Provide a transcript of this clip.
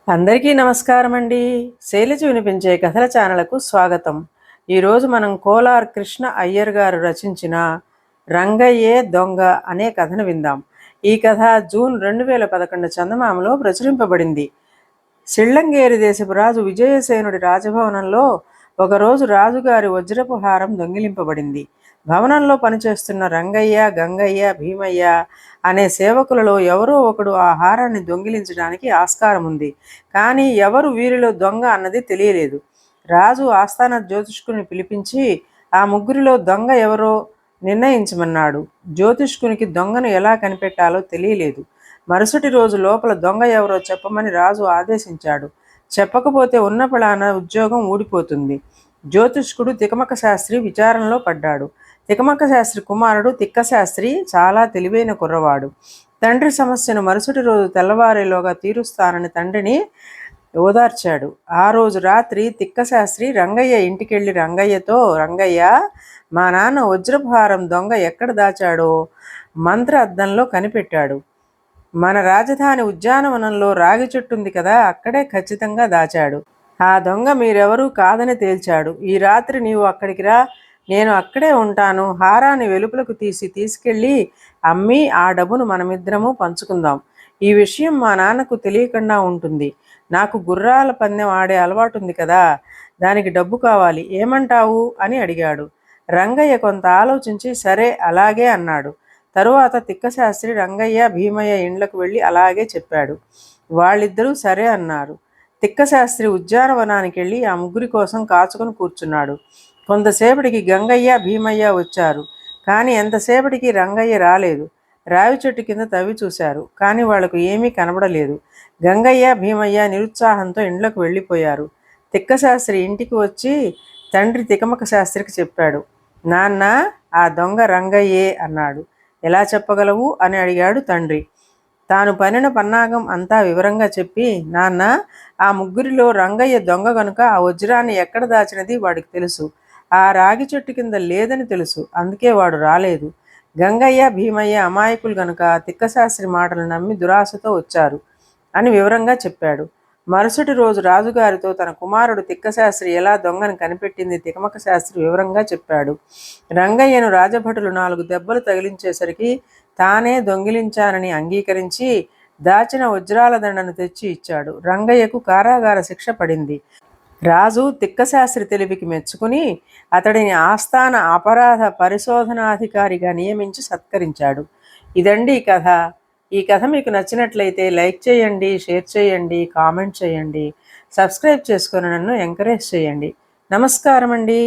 అందరికీ నమస్కారం అండి. శైలజ వినిపించే కథల ఛానల్కు స్వాగతం. ఈరోజు మనం కోలార్ కృష్ణ అయ్యర్ గారు రచించిన రంగయ్యే దొంగ అనే కథను విందాం. ఈ కథ జూన్ 2011 చందమామలో ప్రచురింపబడింది. సిళ్ళంగేరి దేశపు రాజు విజయసేనుడి రాజభవనంలో ఒకరోజు రాజుగారి వజ్రపు హారం దొంగిలింపబడింది. భవనంలో పనిచేస్తున్న రంగయ్య, గంగయ్య, భీమయ్య అనే సేవకులలో ఎవరో ఒకడు ఆ హారాన్ని దొంగిలించడానికి ఆస్కారం ఉంది. కానీ ఎవరు వీరిలో దొంగ అన్నది తెలియలేదు. రాజు ఆస్థాన జ్యోతిష్కుని పిలిపించి ఆ ముగ్గురిలో దొంగ ఎవరో నిర్ణయించమన్నాడు. జ్యోతిష్కునికి దొంగను ఎలా కనిపెట్టాలో తెలియలేదు. మరుసటి రోజు లోపల దొంగ ఎవరో చెప్పమని రాజు ఆదేశించాడు. చెప్పకపోతే ఉన్న పళాన ఉద్యోగం ఊడిపోతుంది. జ్యోతిష్కుడు తికమక శాస్త్రి విచారణలో పడ్డాడు. తికమక శాస్త్రి కుమారుడు తిక్కశాస్త్రి చాలా తెలివైన కుర్రవాడు. తండ్రి సమస్యను మరుసటి రోజు తెల్లవారేలోగా తీరుస్తానని తండ్రిని ఓదార్చాడు. ఆ రోజు రాత్రి తిక్కశాస్త్రి రంగయ్య ఇంటికెళ్ళి రంగయ్యతో, రంగయ్య, మా నాన్న వజ్రభారం దొంగ ఎక్కడ దాచాడో మంత్ర అద్దంలో కనిపెట్టాడు. మన రాజధాని ఉద్యానవనంలో రాగి చెట్టు ఉంది కదా, అక్కడే ఖచ్చితంగా దాచాడు. ఆ దొంగ మీరెవరూ కాదని తేల్చాడు. ఈ రాత్రి నీవు అక్కడికి రా, నేను అక్కడే ఉంటాను. హారాన్ని వెలుపలకు తీసుకెళ్ళి అమ్మి ఆ డబ్బును మనమిద్దరము పంచుకుందాం. ఈ విషయం మా నాన్నకు తెలియకుండా ఉంటుంది. నాకు గుర్రాల పందెం ఆడే అలవాటుంది కదా, దానికి డబ్బు కావాలి, ఏమంటావు అని అడిగాడు. రంగయ్య కొంత ఆలోచించి సరే అలాగే అన్నాడు. తరువాత తిక్కశాస్త్రి రంగయ్య, భీమయ్య ఇండ్లకు వెళ్ళి అలాగే చెప్పాడు. వాళ్ళిద్దరూ సరే అన్నారు. తిక్కశాస్త్రి ఉద్యానవనానికి వెళ్ళి ఆ ముగ్గురి కోసం కాచుకొని కూర్చున్నాడు. కొంతసేపటికి గంగయ్య, భీమయ్య వచ్చారు. కానీ ఎంతసేపటికి రంగయ్య రాలేదు. రావి చెట్టు కింద తవ్వి చూశారు, కానీ వాళ్లకు ఏమీ కనబడలేదు. గంగయ్య, భీమయ్య నిరుత్సాహంతో ఇండ్లకు వెళ్ళిపోయారు. తిక్కశాస్త్రి ఇంటికి వచ్చి తండ్రి తికమక శాస్త్రికి చెప్పాడు. నాన్న, ఆ దొంగ రంగయ్యే అన్నాడు. ఎలా చెప్పగలవు అని అడిగాడు తండ్రి. తాను పనిన పన్నాగం అంతా వివరంగా చెప్పి, నాన్న, ఆ ముగ్గురిలో రంగయ్య దొంగ గనుక ఆ వజ్రాన్ని ఎక్కడ దాచినది వాడికి తెలుసు. ఆ రాగి చెట్టు కింద లేదని తెలుసు, అందుకే వాడు రాలేదు. గంగయ్య, భీమయ్య అమాయకులు గనుక తిక్కశాస్త్రి మాటలు నమ్మి దురాశతో వచ్చారు అని వివరంగా చెప్పాడు. మరుసటి రోజు రాజుగారితో తన కుమారుడు తిక్కశాస్త్రి ఎలా దొంగను కనిపెట్టింది తికమక శాస్త్రి వివరంగా చెప్పాడు. రంగయ్యను రాజభటులు 4 దెబ్బలు తగిలించేసరికి తానే దొంగిలించానని అంగీకరించి దాచిన వజ్రాల దండను తెచ్చి ఇచ్చాడు. రంగయ్యకు కారాగార శిక్ష పడింది. రాజు తిక్కశాస్త్రి తెలివికి మెచ్చుకుని అతడిని ఆస్థాన అపరాధ పరిశోధనాధికారిగా నియమించి సత్కరించాడు. ఇదండి కథ. ఈ కథ మీకు నచ్చినట్లయితే లైక్ చేయండి, షేర్ చేయండి, కామెంట్ చేయండి, సబ్స్క్రైబ్ చేసుకొని నన్ను ఎంకరేజ్ చేయండి. నమస్కారం అండి.